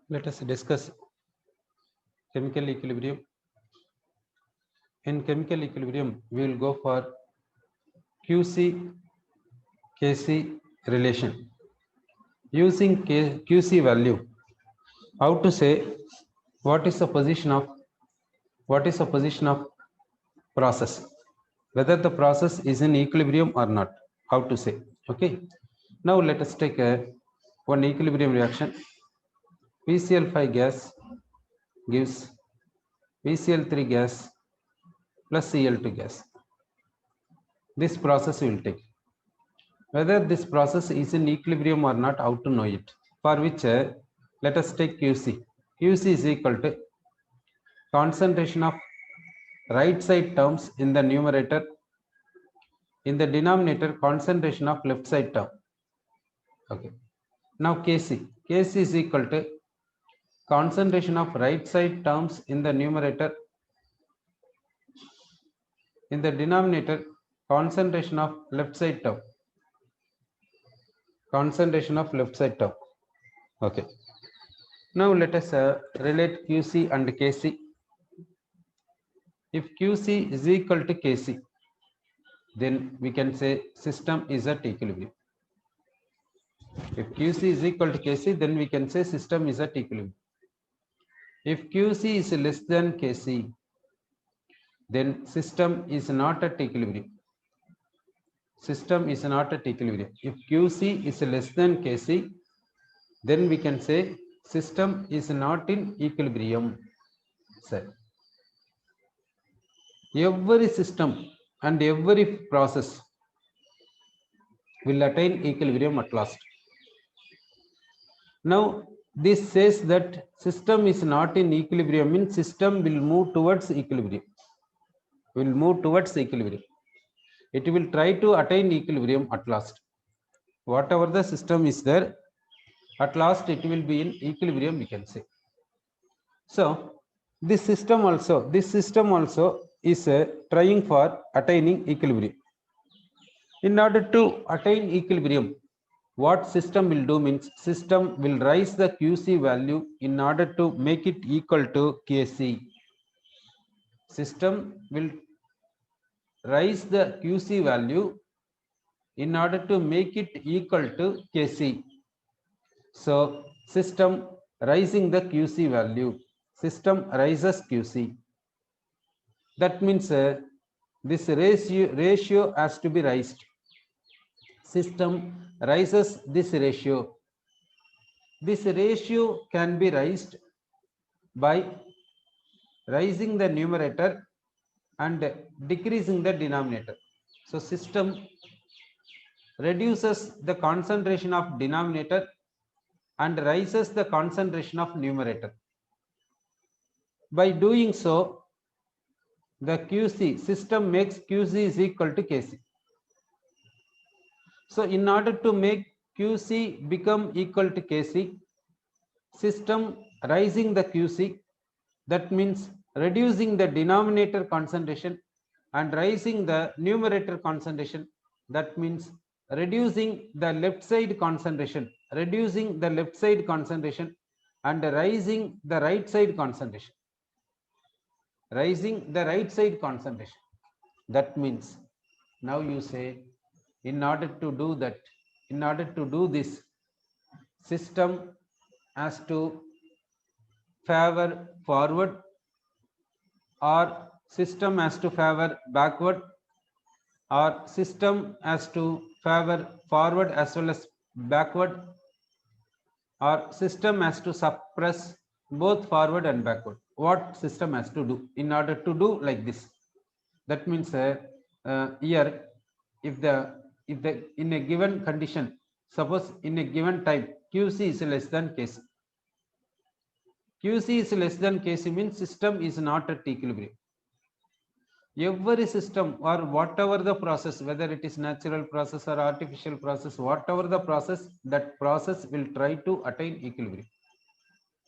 Let us discuss chemical equilibrium. In chemical equilibrium, we will go for QC Kc relation. Using QC value, how to say what is the position of process, whether the process is in equilibrium or not. How to say? Okay. Now let us take one equilibrium reaction. PCl5 gas gives PCl3 gas plus Cl2 gas. This process will take. Whether this process is in equilibrium or not, how to know it? For which, let us take QC. QC is equal to concentration of right side terms in the numerator, in the denominator concentration of left side term. Okay. Now Kc. Kc is equal to concentration of right side terms in the numerator, in the denominator concentration of left side term. Concentration of left side term. Okay. Now let us relate QC and Kc. If QC is equal to Kc, then we can say system is at equilibrium. If QC is equal to Kc, then we can say system is at equilibrium. If QC is less than Kc, then system is not at equilibrium. System is not at equilibrium. If QC is less than Kc, then we can say system is not in equilibrium. Sir, every system and every process will attain equilibrium at last. Now this says that system is not in equilibrium, means system will move towards equilibrium. Will move towards equilibrium. It will try to attain equilibrium at last. Whatever the system is there, at last it will be in equilibrium, we can say. So this system also is trying for attaining equilibrium. In order to attain equilibrium, what system will do means system will raise the QC value in order to make it equal to Kc. System will raise the QC value in order to make it equal to Kc. So system rising the QC value, system rises QC. That means this ratio has to be raised. System rises this ratio. This ratio can be raised by raising the numerator and decreasing the denominator. So system reduces the concentration of denominator and raises the concentration of numerator. By doing so, the QC system makes QC is equal to Kc. So in order to make QC become equal to Kc, system rising the QC, that means reducing the denominator concentration and raising the numerator concentration, that means reducing the left side concentration, and raising the right side concentration. That means now you say, in order to do this, system has to favor forward, or system has to favor backward, or system has to favor forward as well as backward, or system has to suppress both forward and backward. What system has to do in order to do like this? That means here, if the in a given condition, suppose in a given time QC is less than Kc. QC is less than Kc means system is not at equilibrium. Every system or whatever the process, whether it is natural process or artificial process, whatever the process, that process will try to attain equilibrium.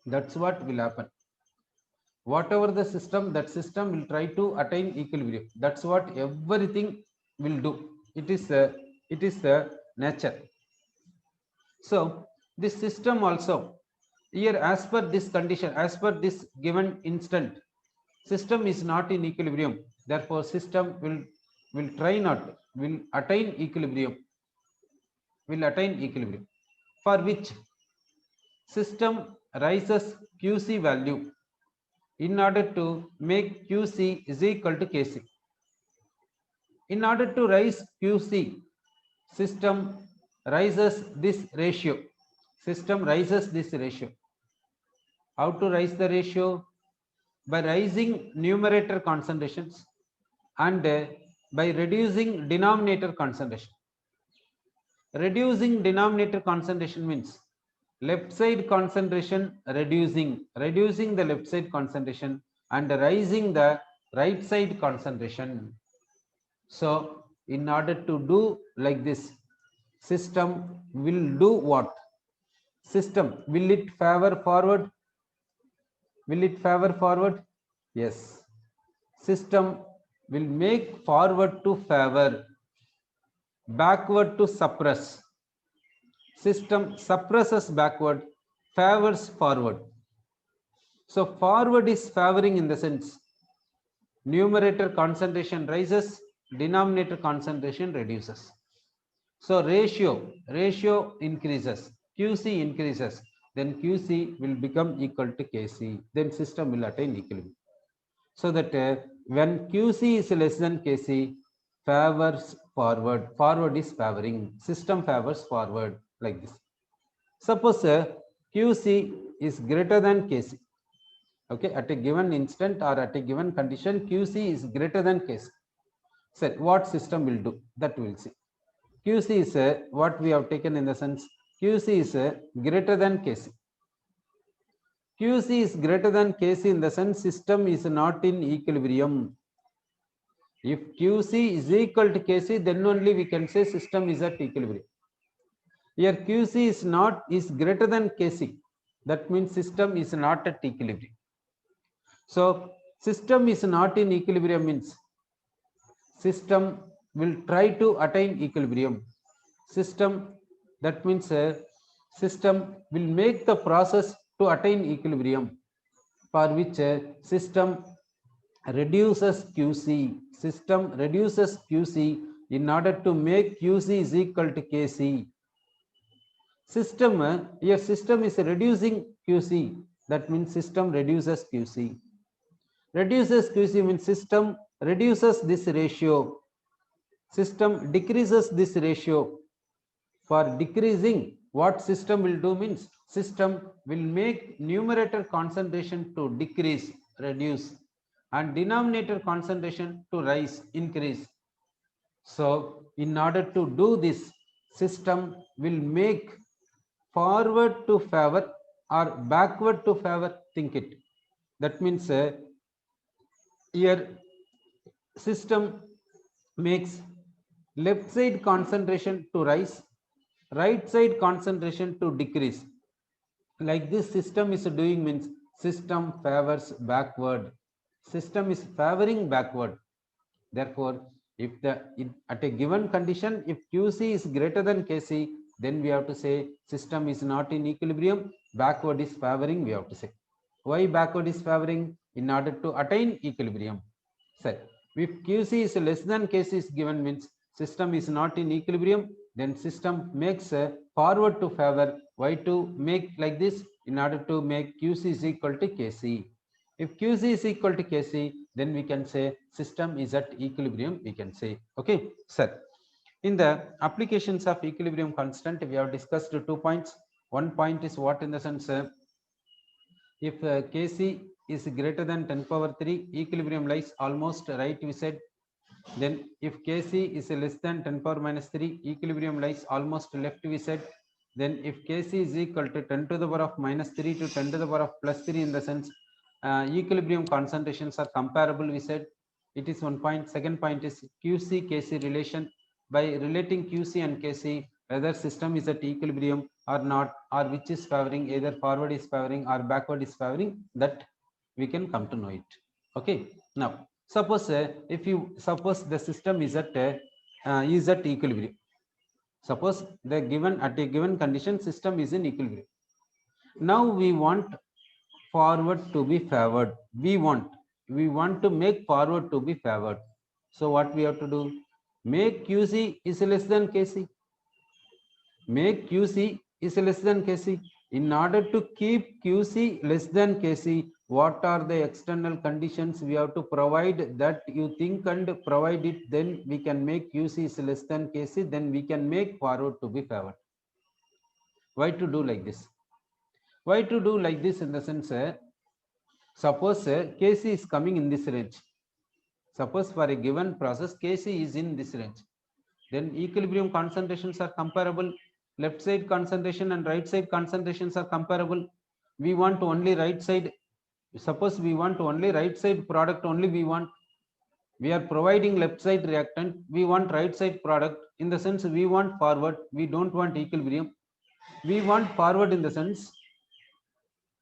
That's what will happen. Whatever the system, that system will try to attain equilibrium. That's what everything will do. It is the nature. So this system also, here as per this condition, as per this given instant, system is not in equilibrium, therefore system will try not, will attain equilibrium, for which system rises qc value in order to make qc is equal to kc. In order to rise qc, system rises this ratio, How to rise the ratio? By rising numerator concentrations and by reducing denominator concentration. Reducing denominator concentration means left side concentration reducing the left side concentration and rising the right side concentration. So in order to do like this, system will do what? System, will it favor forward? Yes. System will make forward to favor, backward to suppress. System suppresses backward, favors forward. So forward is favoring in the sense numerator concentration rises, denominator concentration reduces. So ratio increases, QC increases, then QC will become equal to KC, then system will attain equilibrium. So that when QC is less than KC, favors forward is favoring, system favors forward, like this. Suppose QC is greater than KC, okay, at a given instant or at a given condition, QC is greater than KC. So what system will do, that we will see. QC is what we have taken in the sense, QC is greater than KC. QC is greater than KC in the sense system is not in equilibrium. If QC is equal to KC, then only we can say system is at equilibrium. Here QC is greater than KC, that means system is not at equilibrium. So system is not in equilibrium means system will try to attain equilibrium. System, that means system will make the process to attain equilibrium, for which system reduces QC. System reduces QC in order to make QC is equal to KC. System, here system is reducing QC, that means system reduces QC. Reduces QC means system reduces this ratio, system decreases this ratio. For decreasing, what system will do means system will make numerator concentration to decrease, reduce, and denominator concentration to rise, increase. So in order to do this, system will make forward to favor or backward to favor, think it. That means here system makes left side concentration to rise, right side concentration to decrease. Like this system is doing means system favors backward, system is favoring backward. Therefore if at a given condition, if QC is greater than KC, then we have to say system is not in equilibrium, backward is favoring, we have to say. Why backward is favoring? In order to attain equilibrium. So if QC is less than KC is given means system is not in equilibrium, then system makes forward to favor. Why to make like this? In order to make QC is equal to KC. If QC is equal to KC, then we can say system is at equilibrium, we can say. Okay, sir. In the applications of equilibrium constant, we have discussed 2 points. One point is what, in the sense if Kc is greater than 10 power 3, equilibrium lies almost right, we said. Then if Kc is less than 10 power minus 3, equilibrium lies almost left, we said. Then if Kc is equal to 10 to the power of minus 3 to 10 to the power of plus 3, in the sense equilibrium concentrations are comparable, we said. It is one point. Second point is QC Kc relation. By relating QC and Kc, whether system is at equilibrium or not, or which is favoring, either forward is favoring or backward is favoring, that we can come to know it. Okay. Now suppose if you suppose the system is at equilibrium. Suppose the given, at a given condition, system is in equilibrium. Now we want forward to be favored. We want to make forward to be favored. So what we have to do? Make QC is less than KC. Make QC is less than KC. In order to keep QC less than KC, what are the external conditions we have to provide that you think and provide it, then we can make QC is less than KC, then we can make forward to be favored. Why to do like this? Why to do like this in the sense, suppose KC is coming in this range. Suppose for a given process, KC is in this range. Then equilibrium concentrations are comparable. Left side concentration and right side concentrations are comparable. We want only right side. Suppose we want only right side product only we want. We are providing left side reactant. We want right side product. In the sense we want forward. We don't want equilibrium. We want forward in the sense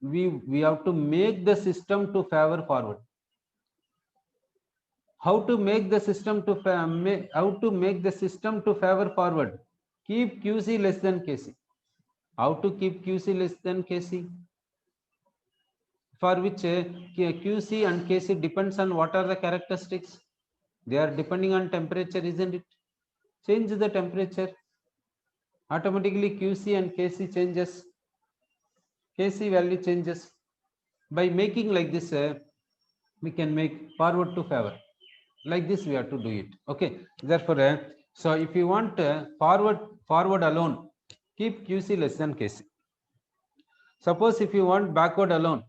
we have to make the system to favor forward. How to make the system to favor forward? Keep QC less than KC. How to keep QC less than KC? For which QC and KC depends on what are the characteristics? They are depending on temperature, isn't it? Change the temperature. Automatically QC and KC changes. KC value changes. By making like this, we can make forward to favor. Like this we have to do it. Okay. Therefore, so if you want forward alone, keep QC less than KC. Suppose if you want backward alone,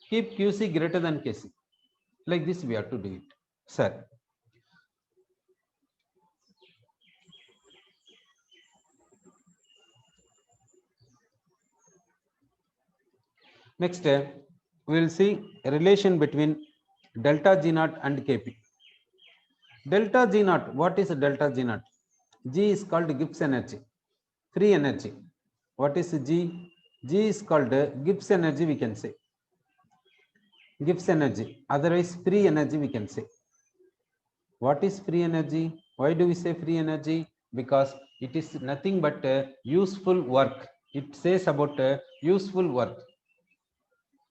keep QC greater than KC. Like this we have to do it, sir. Next, we will see a relation between delta G naught and Kp. Delta G naught, what is delta G naught? G is called Gibbs energy, free energy. What is G? G is called Gibbs energy, we can say. Gibbs energy, otherwise free energy we can say. What is free energy? Why do we say free energy? Because it is nothing but useful work. It says about useful work.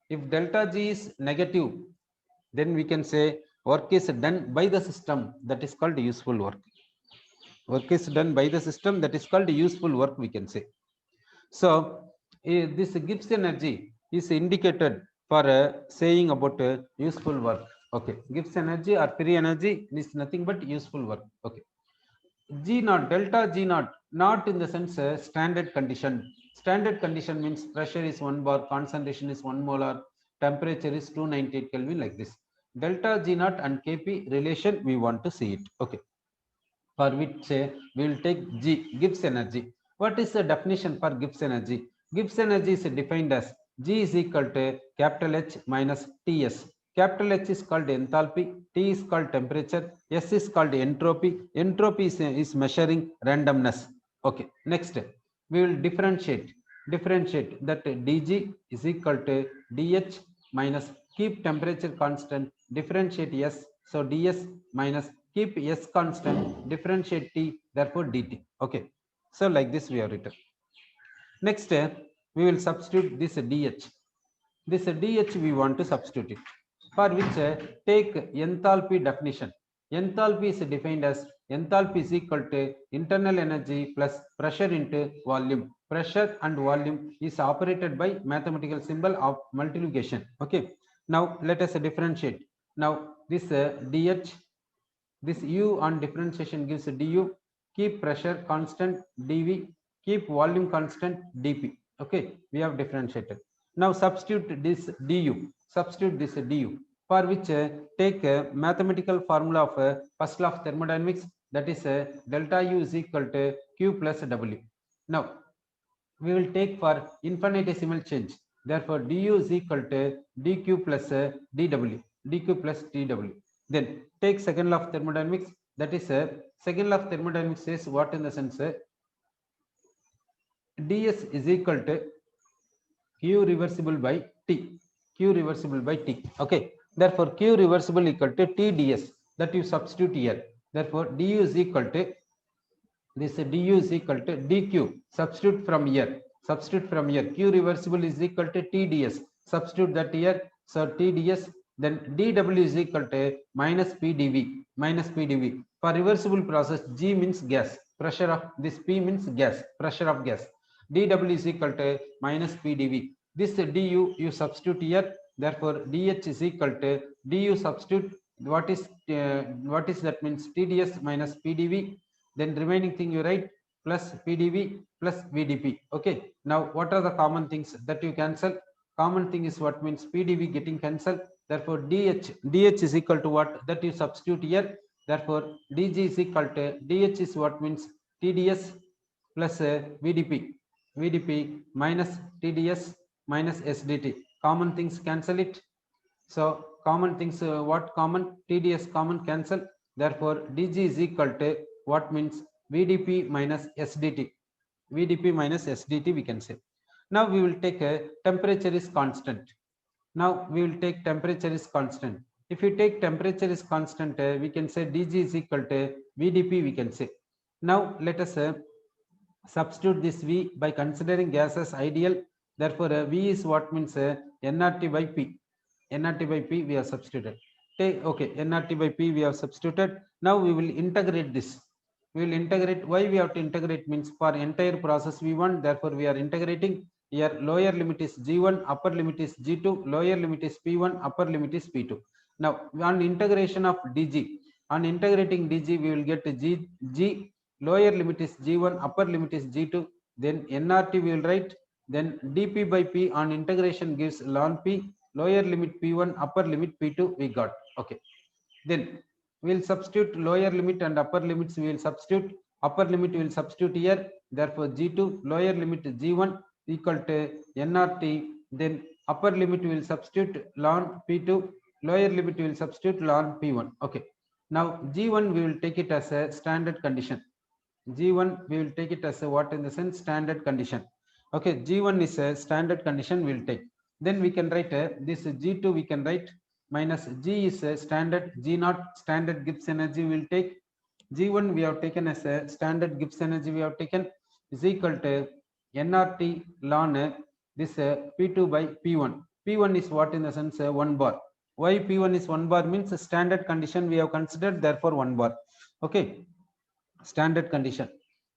If delta G is negative, then we can say work is done by the system, that is called useful work. Work is done by the system, that is called useful work, we can say. So this Gibbs energy is indicated for saying about useful work. Okay, Gibbs energy or free energy is nothing but useful work. Okay, G naught, delta G naught, not in the sense standard condition. Standard condition means pressure is 1 bar, concentration is 1 molar, temperature is 298 Kelvin, like this. Delta G naught and Kp relation, we want to see it. Okay, for which we will take G, Gibbs energy. What is the definition for Gibbs energy? Gibbs energy is defined as G is equal to capital H minus Ts. Capital H is called enthalpy, T is called temperature, S is called entropy. Entropy is measuring randomness. Okay, next we will differentiate that dG is equal to dH minus keep temperature constant, differentiate S, so ds minus keep S constant, differentiate T, therefore dt. Okay, so like this we have written. Next we will substitute this dH. This dH we want to substitute it, for which take enthalpy definition. Enthalpy is defined as enthalpy is equal to internal energy plus pressure into volume. Pressure and volume is operated by mathematical symbol of multiplication. Okay, now let us differentiate. Now this dH, this u on differentiation gives du, keep pressure constant dV, keep volume constant dP. Okay, we have differentiated. Now substitute this du, for which take a mathematical formula of first law of thermodynamics, that is delta U is equal to Q plus W. Now we will take for infinitesimal change, therefore du is equal to dq plus dw. Then take second law of thermodynamics, that is second law of thermodynamics says what in the sense ds is equal to q reversible by t, okay. Therefore q reversible equal to t ds, that you substitute here. Therefore du is equal to this du is equal to dq, substitute from here, Substitute from here. Q reversible is equal to TDS. Substitute that here. So TDS, then dW is equal to minus PdV. Minus PdV. For reversible process, G means gas. Pressure of this P means gas. Pressure of gas. dW is equal to minus PdV. This du you substitute here. Therefore, dH is equal to du substitute. What is that means TDS minus PdV. Then remaining thing you write plus PdV plus VdP. Okay. Now, what are the common things that you cancel? Common thing is what means PdV getting cancelled. Therefore, dH is equal to what? That you substitute here. Therefore, dG is equal to dH is what means TDS plus VdP minus TDS minus SDT. Common things cancel it. So common things, what common? TDS common cancel. Therefore, dG is equal to what means VdP minus SDT. VdP minus SDT we can say. Now we will take a temperature is constant. Now we will take temperature is constant. If you take temperature is constant, we can say dG is equal to VdP we can say. Now let us substitute this V by considering gas as ideal. Therefore, V is what means nRT by P. nRT by P we have substituted. Okay, nRT by P we have substituted. Now we will integrate this. We will integrate. Why we have to integrate means for entire process V1. Therefore, we are integrating. Here lower limit is G1, upper limit is G2, lower limit is P1, upper limit is P2. Now on integration of dG, on integrating dG, we will get G. Lower limit is G1, upper limit is G2. Then nRT we will write. Then dP by P on integration gives ln P. Lower limit P1, upper limit P2 we got. Okay. Then we will substitute lower limit and upper limits we will substitute. Upper limit we will substitute here. Therefore, G2, lower limit G1 equal to nRT. Then upper limit we will substitute ln P2. Lower limit we will substitute ln P1. Okay. Now G1 we will take it as a standard condition. G1 we will take it as a what in the sense standard condition. Okay, G1 is a standard condition we will take. Then we can write this G2 we can write minus G is a standard, G0 standard Gibbs energy we will take. G1 we have taken as a standard Gibbs energy we have taken is equal to nRT ln this P2 by P1. P1 is what in the sense 1 bar. Why P1 is 1 bar means a standard condition we have considered, therefore 1 bar. Okay, standard condition.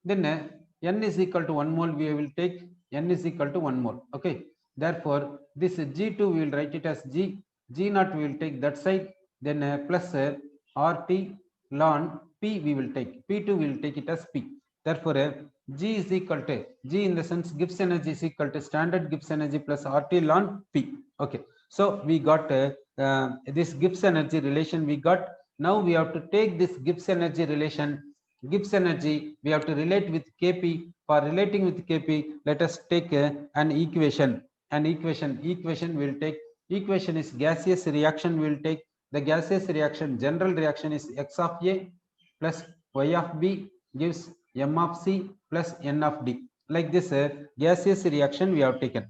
Then n is equal to 1 mole we will take, n is equal to 1 mole. Okay, therefore this G2 we will write it as G. G0 we will take that side. Then plus RT ln P we will take. P2 we will take it as P. Therefore G is equal to G in the sense Gibbs energy is equal to standard Gibbs energy plus RT ln P. Okay, so we got this Gibbs energy relation we got. Now we have to take this Gibbs energy relation. Gibbs energy we have to relate with Kp. For relating with Kp, let us take an equation. Equation we will take. Equation is gaseous reaction we will take. The gaseous reaction general reaction is X of A plus Y of B gives M of C plus N of D. Like this gaseous reaction we have taken.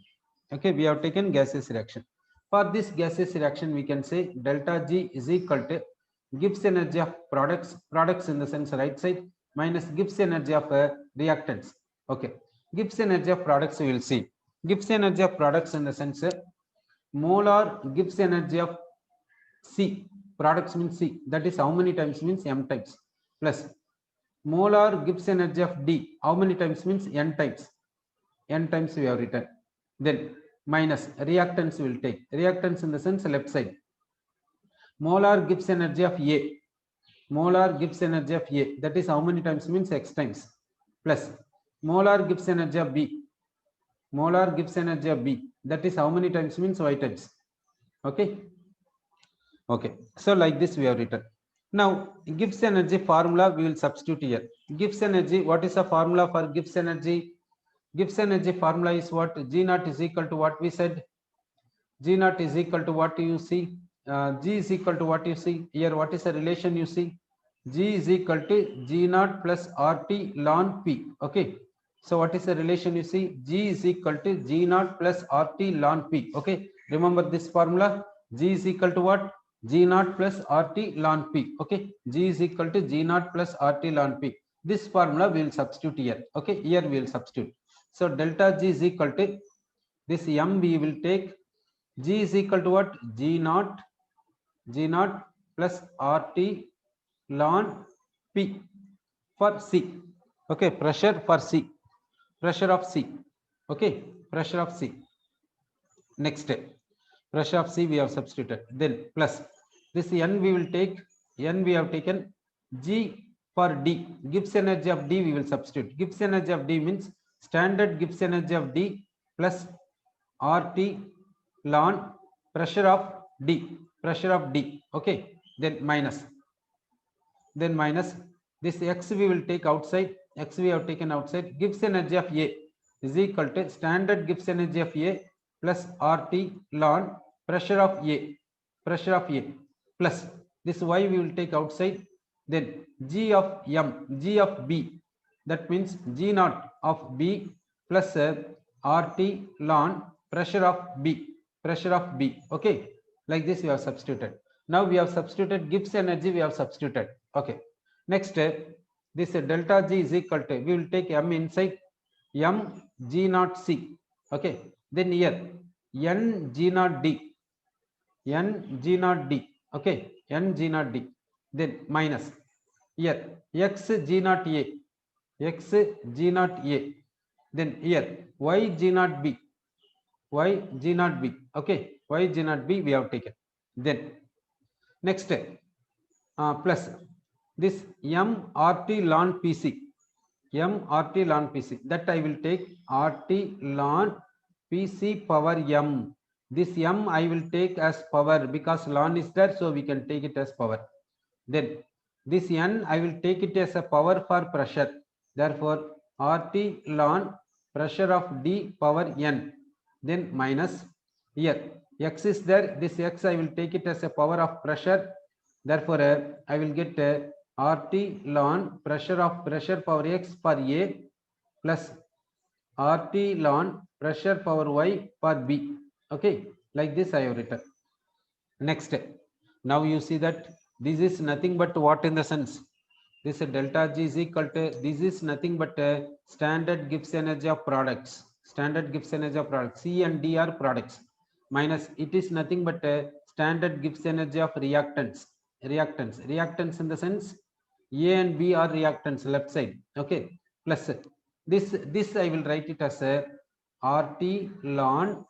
Okay, we have taken gaseous reaction. For this gaseous reaction we can say delta G is equal to Gibbs energy of products in the sense right side minus Gibbs energy of reactants. Okay, Gibbs energy of products we will see. Gibbs energy of products in the sense molar Gibbs energy of C, products means C, that is how many times means M times, plus molar Gibbs energy of D, how many times means N times, N times we have written. Then minus reactants we will take, reactants in the sense left side, molar Gibbs energy of A, molar Gibbs energy of A, that is how many times means X times, plus molar Gibbs energy of B, molar Gibbs energy of B, that is how many times means Y times. Okay, okay, so like this we have written. Now Gibbs energy formula we will substitute here. Gibbs energy, what is the formula for Gibbs energy? Gibbs energy formula is what? G0 is equal to what we said, G0 is equal to what you see, G is equal to what you see here. What is the relation you see? G is equal to G0 plus RT ln P. Okay, so what is the relation you see? G is equal to G0 plus RT ln P. Okay, remember this formula. G is equal to what? G0 plus RT ln P. Okay, G is equal to G0 plus RT ln P. This formula we will substitute here. Okay, here we will substitute. So delta G is equal to this M we will take G is equal to what? G naught plus RT ln P for C. Okay, pressure for C, pressure of C. Okay, pressure of C. Next step, pressure of C we have substituted. Then plus this N we will take, N we have taken, G for D, Gibbs energy of D we will substitute. Gibbs energy of D means standard Gibbs energy of D plus RT ln pressure of D, pressure of D. Okay, then minus this X we will take outside, X we have taken outside. Gibbs energy of A is equal to standard Gibbs energy of A plus RT ln pressure of A, pressure of A, plus this Y we will take outside. Then G of M, G of B, that means G naught of B plus RT ln pressure of B, pressure of B. Okay, like this we have substituted. Now we have substituted Gibbs energy, we have substituted. Okay, next this delta G is equal to, we will take M inside, M G naught C. Okay, then here N G naught D, N G naught D. Okay, N G naught D. Then minus here X G naught A, X G naught A. Then here Y G naught B, Y G naught B. Okay, Y G naught B we have taken. Then next plus this M RT ln PC, M RT ln PC, that I will take RT ln PC power M. This M I will take as power because ln is there, so we can take it as power. Then this N I will take it as a power for pressure. Therefore RT ln pressure of D power N. Then minus here X is there, this X I will take it as a power of pressure. Therefore I will get RT ln pressure of pressure power X for A plus RT ln pressure power Y for B. Okay, like this I have written. Next, now you see that this is nothing but what in the sense, this delta G is equal to, this is nothing but standard Gibbs energy of products, standard Gibbs energy of products. C and D are products, minus it is nothing but standard Gibbs energy of reactants, reactants in the sense A and B are reactants left side. Okay, plus this I will write it as a RT ln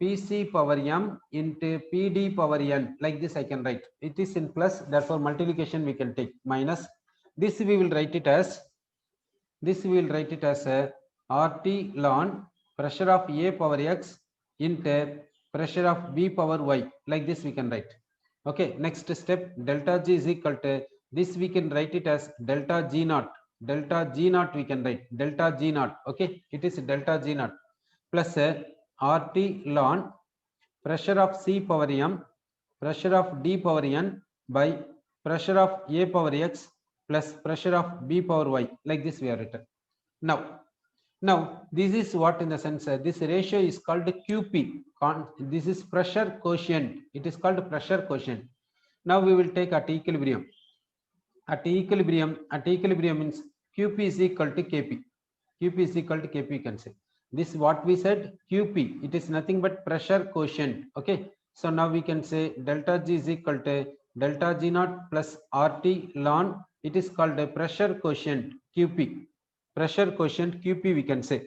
PC power M into PD power N, like this I can write. It is in plus, therefore multiplication we can take, minus this we will write it as, this we will write it as a RT ln pressure of A power X into pressure of B power Y, like this we can write. Okay, next step, delta G is equal to, this we can write it as delta G naught, delta G naught we can write, delta G naught. Okay, it is delta G naught plus RT ln pressure of C power M, pressure of D power N by pressure of A power X plus pressure of B power Y, like this we have written. Now this is what in the sense, this ratio is called QP, this is pressure quotient, it is called pressure quotient. Now we will take at equilibrium. At equilibrium means QP is equal to KP. QP is equal to KP, you can say. This what we said, QP, it is nothing but pressure quotient. Okay, so now we can say delta G is equal to delta G naught plus RT ln, it is called a pressure quotient QP. Pressure quotient QP we can say.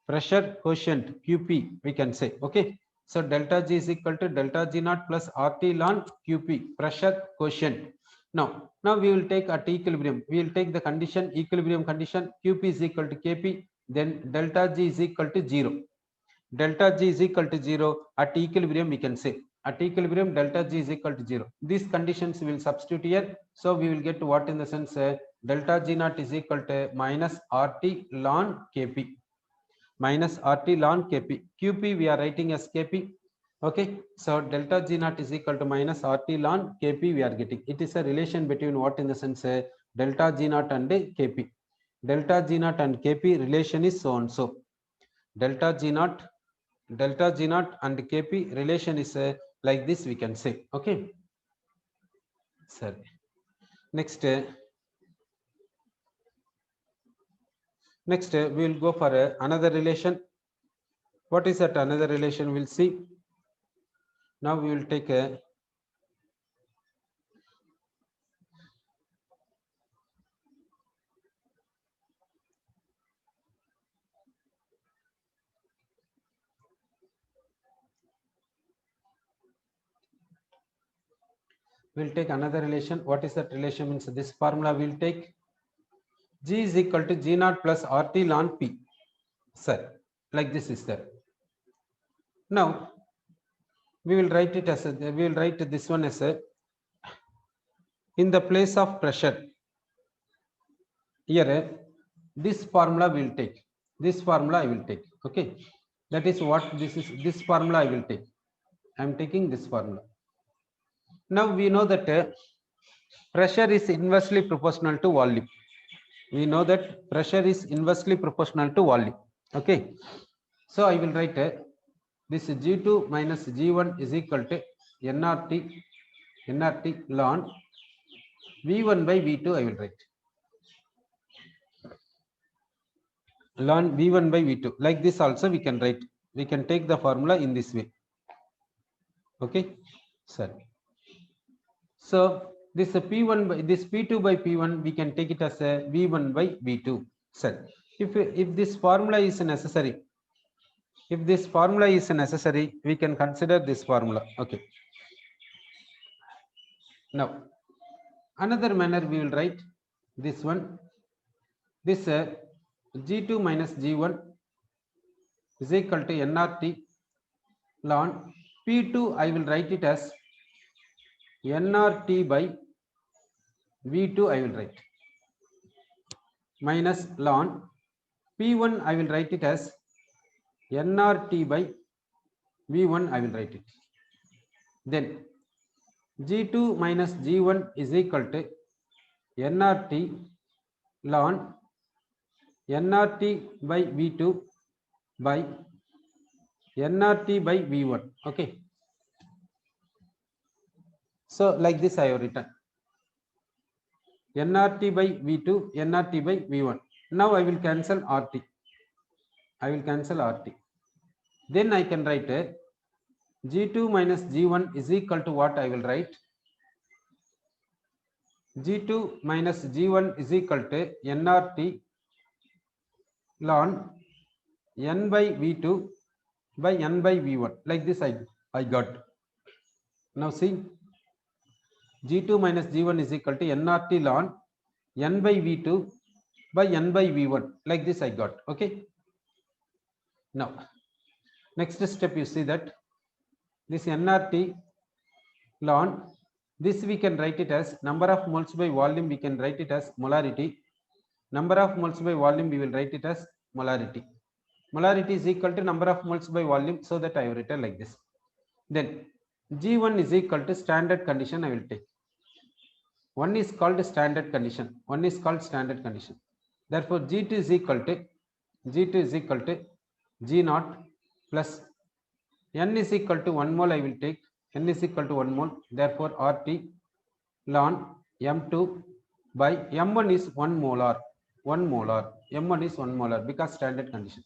Pressure quotient QP we can say. Okay, so delta G is equal to delta G naught plus RT ln QP, pressure quotient. Now we will take at equilibrium, we will take the condition, equilibrium condition, QP is equal to KP, then delta G is equal to 0. Delta G is equal to 0 at equilibrium we can say. At equilibrium delta G is equal to 0. These conditions we will substitute here. So we will get what in the sense delta G naught is equal to minus RT ln KP. Minus RT ln KP. QP we are writing as KP. Okay, so delta G naught is equal to minus RT ln KP we are getting. It is a relation between what in the sense delta G naught and KP. Delta G naught and KP relation is so and so. Delta G naught and KP relation is like this we can say. Okay, sorry. Next, Next, we will go for another relation. What is that another relation? We'll see. Now we will take a we'll take another relation. What is that relation? Means this formula we'll take G is equal to G naught plus RT ln P. Sir, like this is there. Now we will write it as we will write this one as a in the place of pressure. Here this formula will take. This formula I will take. Okay, that is what this is. This formula I will take. I am taking this formula. Now we know that pressure is inversely proportional to volume. We know that pressure is inversely proportional to volume. Okay, so I will write this G2 minus G1 is equal to nRT ln V1 by V2. I will write ln V1 by V2. Like this also we can write. We can take the formula in this way. Okay, sir. So this P1 by this P2 by P1 we can take it as a V1 by V2. Sir, if this formula is necessary, if this formula is necessary, we can consider this formula. Okay. Now another manner we will write this one. This G2 minus G1 is equal to nRT ln P2. I will write it as nRT by V2. I will write minus ln P1. I will write it as nRT by V1. I will write it. Then G2 minus G1 is equal to nRT ln nRT by V2 by nRT by V1. Okay. So like this I have written nRT by V2, nRT by V1. Now I will cancel RT. I will cancel RT. Then I can write G2 minus G1 is equal to what I will write? G2 minus G1 is equal to nRT ln n by V2 by n by V1. Like this I got. Now see, G2 minus G1 is equal to nRT ln n by V2 by n by V1. Like this I got. Okay. Now next step, you see that this nRT ln this we can write it as number of moles by volume. We can write it as molarity. Number of moles by volume we will write it as molarity. Molarity is equal to number of moles by volume, so that I have written like this. Then G1 is equal to standard condition. I will take. One is called standard condition. One is called standard condition. Therefore G2 is equal to G naught plus n is equal to 1 mole. I will take n is equal to 1 mole. Therefore RT ln M2 by M1 is 1 molar. M1 is 1 molar because standard condition.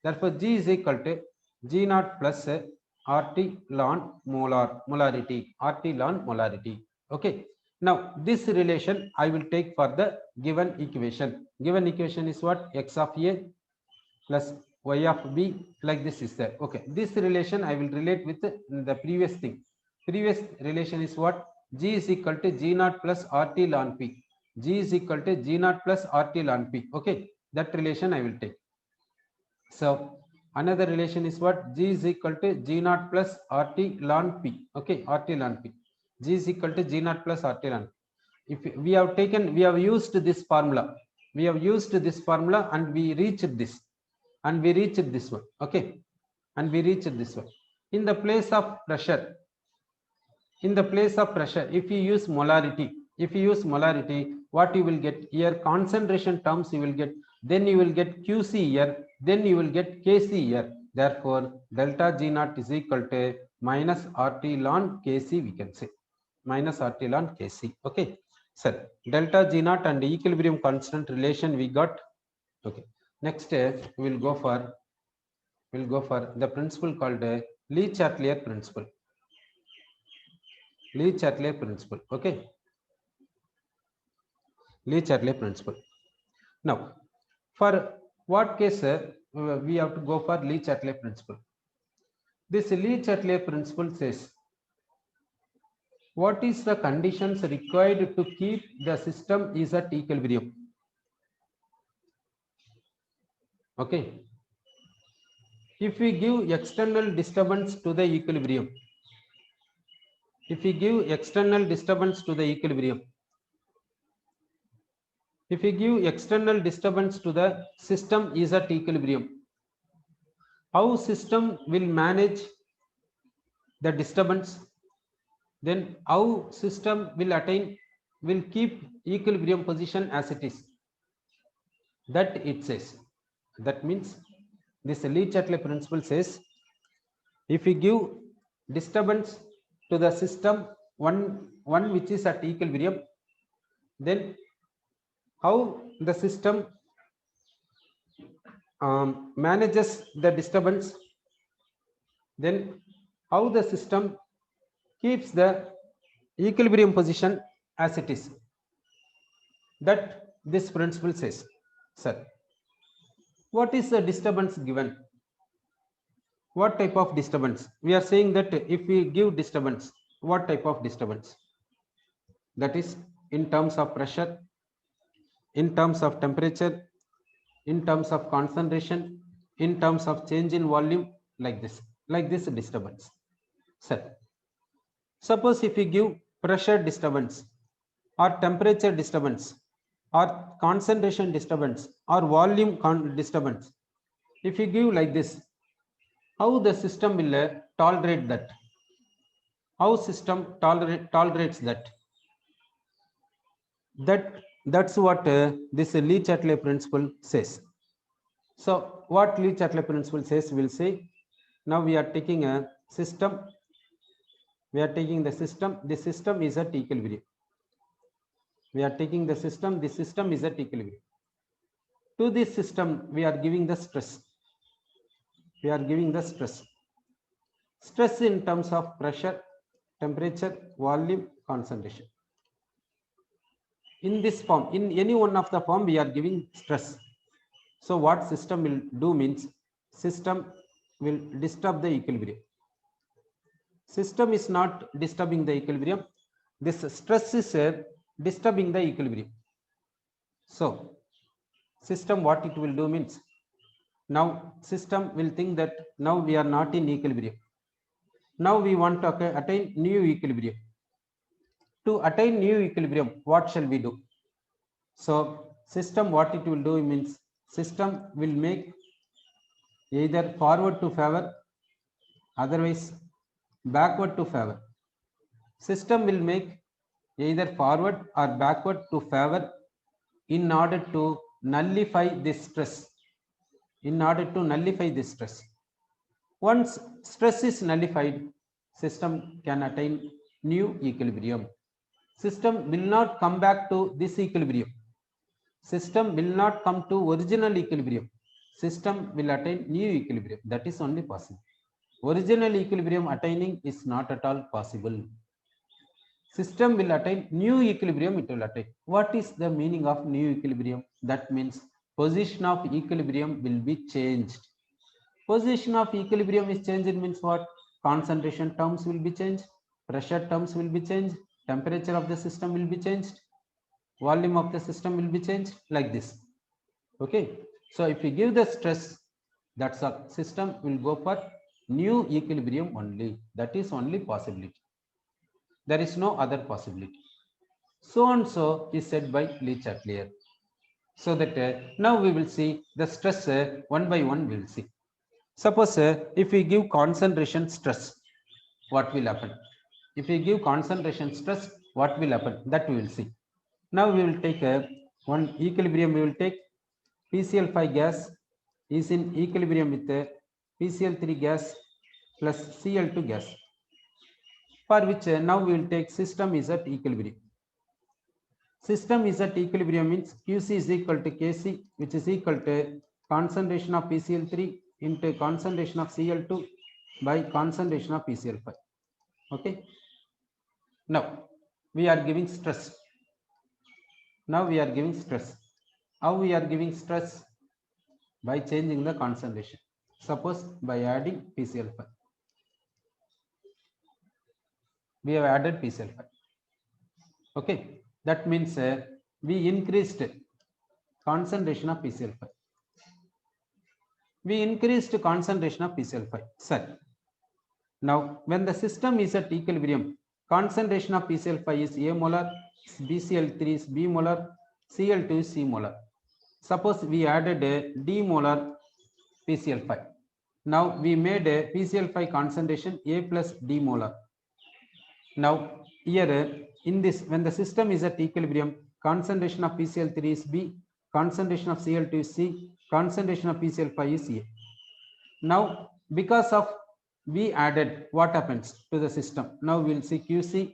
Therefore G is equal to G naught plus RT ln molarity. RT ln molarity. Okay. Now this relation I will take for the given equation. Given equation is what? X of A plus Y of B. Like this is there. Okay. This relation I will relate with the previous thing. Previous relation is what? G is equal to G naught plus RT ln P. G is equal to G naught plus RT ln P. Okay. That relation I will take. So another relation is what? G is equal to G naught plus RT ln P. Okay. RT ln P. G is equal to G naught plus RT ln P. If we have used this formula. We have used this formula and we reached this. And we reached this one. Okay. And we reached this one. In the place of pressure, if you use molarity, what you will get here? Concentration terms you will get. Then you will get QC here. Then you will get KC here. Therefore, delta G naught is equal to minus RT ln KC. We can say minus RT ln KC. Okay. Sir, delta G naught and equilibrium constant relation we got. Okay. Next, we'll go for the principle called Le-Chatelier principle. Le-Chatelier principle. Okay. Le-Chatelier principle. Now, for what case we have to go for Le-Chatelier principle? This Le-Chatelier principle says, what is the conditions required to keep the system is at equilibrium? Okay. If we give external disturbance to the equilibrium, if we give external disturbance to the equilibrium, if we give external disturbance to the system is at equilibrium, how system will manage the disturbance? Then how system will keep equilibrium position as it is? That it says. That means this Le-Chatelier principle says, if we give disturbance to the system one which is at equilibrium, then how the system manages the disturbance, then how the system keeps the equilibrium position as it is. That this principle says. Sir, what is the disturbance given? What type of disturbance? We are saying that if we give disturbance, what type of disturbance? That is in terms of pressure, in terms of temperature, in terms of concentration, in terms of change in volume, like this disturbance. Sir, suppose if we give pressure disturbance or temperature disturbance or concentration disturbance or volume disturbance, if you give like this, how the system will tolerate that? How system tolerates that? That's what this Le-Chatelier principle says. So what Le-Chatelier principle says, we'll say, now we are taking a system, we are taking the system is at equilibrium. We are taking the system is at equilibrium. To this system, we are giving the stress. We are giving the stress. Stress in terms of pressure, temperature, volume, concentration. In this form, in any one of the form, we are giving stress. So what system will do means, system will disturb the equilibrium. System is not disturbing the equilibrium. This stress is disturbing the equilibrium. So system, what it will do means, now system will think that now we are not in equilibrium. Now we want to attain new equilibrium. To attain new equilibrium, what shall we do? So system, what it will do means, system will make either forward to favor, otherwise backward to favor. System will make either forward or backward to favor in order to nullify this stress. In order to nullify this stress. Once stress is nullified, system can attain new equilibrium. System will not come back to this equilibrium. System will not come to original equilibrium. System will attain new equilibrium. That is only possible. Original equilibrium attaining is not at all possible. System will attain new equilibrium, it will attain. What is the meaning of new equilibrium? That means position of equilibrium will be changed. Position of equilibrium is changed means what? Concentration terms will be changed, pressure terms will be changed, temperature of the system will be changed, volume of the system will be changed, like this. Okay, so if you give the stress, that's all. System will go for new equilibrium only. That is only possibility. There is no other possibility. So and so is said by Le-Chatelier. So that now we will see the stress one by one we will see. Suppose if we give concentration stress, what will happen? If we give concentration stress, what will happen? That we will see. Now we will take one equilibrium. We will take PCl5 gas is in equilibrium with PCl3 gas plus Cl2 gas, for which now we will take system is at equilibrium. System is at equilibrium means QC is equal to Kc, which is equal to concentration of PCl3 into concentration of Cl2 by concentration of PCl5. Okay. Now we are giving stress. Now we are giving stress. How we are giving stress? By changing the concentration. Suppose by adding PCl5. We have added PCl5. Okay. That means we increased concentration of PCl5. We increased concentration of PCl5. Sir. Now when the system is at equilibrium, concentration of PCl5 is A molar, BCl3 is B molar, Cl2 is C molar. Suppose we added a D molar PCl5. Now we made a PCl5 concentration A plus D molar. Now here in this, when the system is at equilibrium, concentration of PCl3 is B, concentration of Cl2 is C, concentration of PCl5 is A. Now because of we added, what happens to the system? Now we will see QC.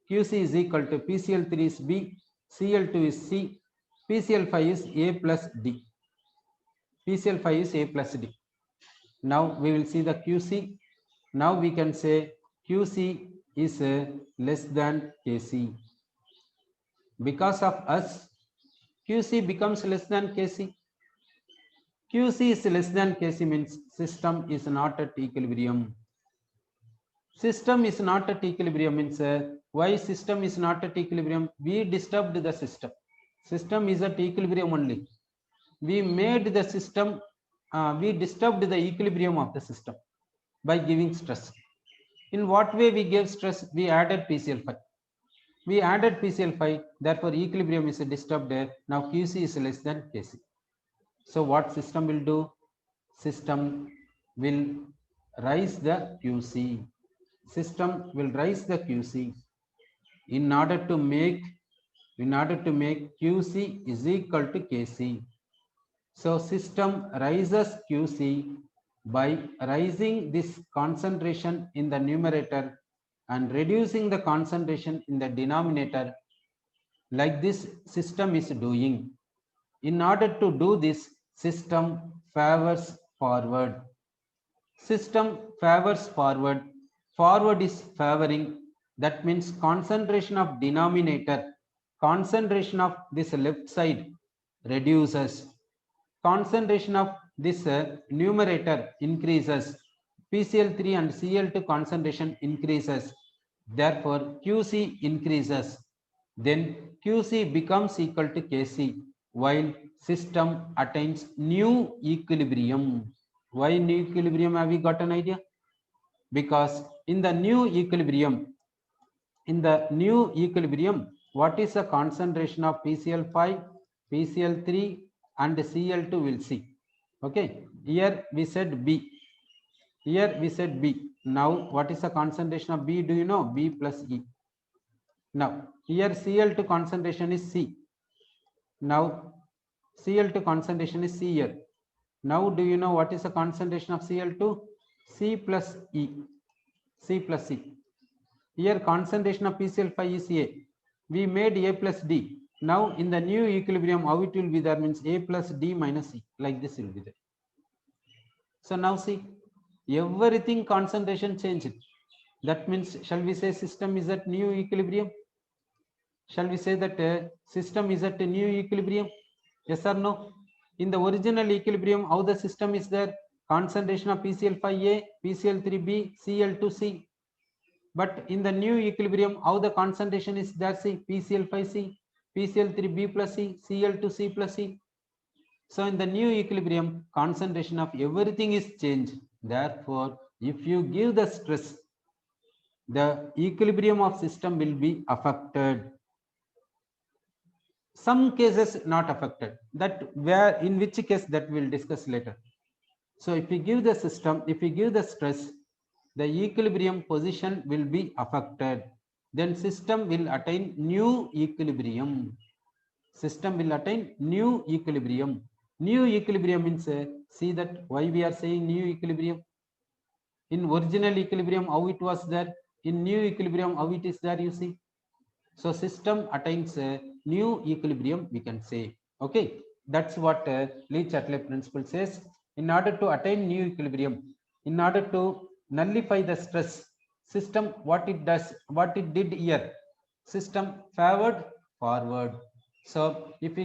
QC is equal to PCl3 is B, Cl2 is C, PCl5 is A plus D. PCl5 is A plus D. Now we will see the QC. Now we can say QC is less than Kc. Because of us, QC becomes less than Kc. QC is less than Kc means system is not at equilibrium. System is not at equilibrium means why system is not at equilibrium? We disturbed the system. System is at equilibrium only. We made the system, we disturbed the equilibrium of the system by giving stress. In what way we gave stress? We added PCl5. We added PCl5, therefore equilibrium is disturbed. Now QC is less than Kc. So what system will do? System will rise the QC. System will rise the QC in order to make QC is equal to Kc. So system rises QC by rising this concentration in the numerator and reducing the concentration in the denominator. Like this system is doing. In order to do this, system favors forward. System favors forward. Forward is favoring. That means concentration of denominator, concentration of this left side reduces. Concentration of this numerator increases. PCl3 and Cl2 concentration increases. Therefore QC increases. Then QC becomes equal to Kc while system attains new equilibrium. Why new equilibrium? Have we got an idea? Because in the new equilibrium, what is the concentration of PCl5, PCl3 and Cl2? Will see. Okay, here we said B. Here we said B. Now what is the concentration of B? Do you know? B plus E. Now here Cl2 concentration is C. Now Cl2 concentration is C here. Now do you know what is the concentration of Cl2? C plus E. C plus E. Here concentration of PCl5 is A. We made A plus D. Now in the new equilibrium, how it will be there? Means A plus D minus E. Like this will be there. So now see, everything concentration changed. That means, shall we say system is at new equilibrium? Shall we say that system is at a new equilibrium? Yes or no? In the original equilibrium, how the system is there? Concentration of PCl5A, PCl3B, Cl2C. But in the new equilibrium, how the concentration is there? See, PCl5C, PCl3B plus C, Cl2C plus C. So in the new equilibrium, concentration of everything is changed. Therefore, if you give the stress, the equilibrium of system will be affected. Some cases not affected. That where, in which case, that we'll discuss later. So if we give the system, if we give the stress, the equilibrium position will be affected. Then system will attain new equilibrium. System will attain new equilibrium. New equilibrium means, see that why we are saying new equilibrium. In original equilibrium, how it was there. In new equilibrium, how it is there, you see. So system attains a new equilibrium, we can say. Okay. That's what Lee-Chatelain principle says. In order to attain new equilibrium, in order to nullify the stress system, what it did here, system favored forward. So if we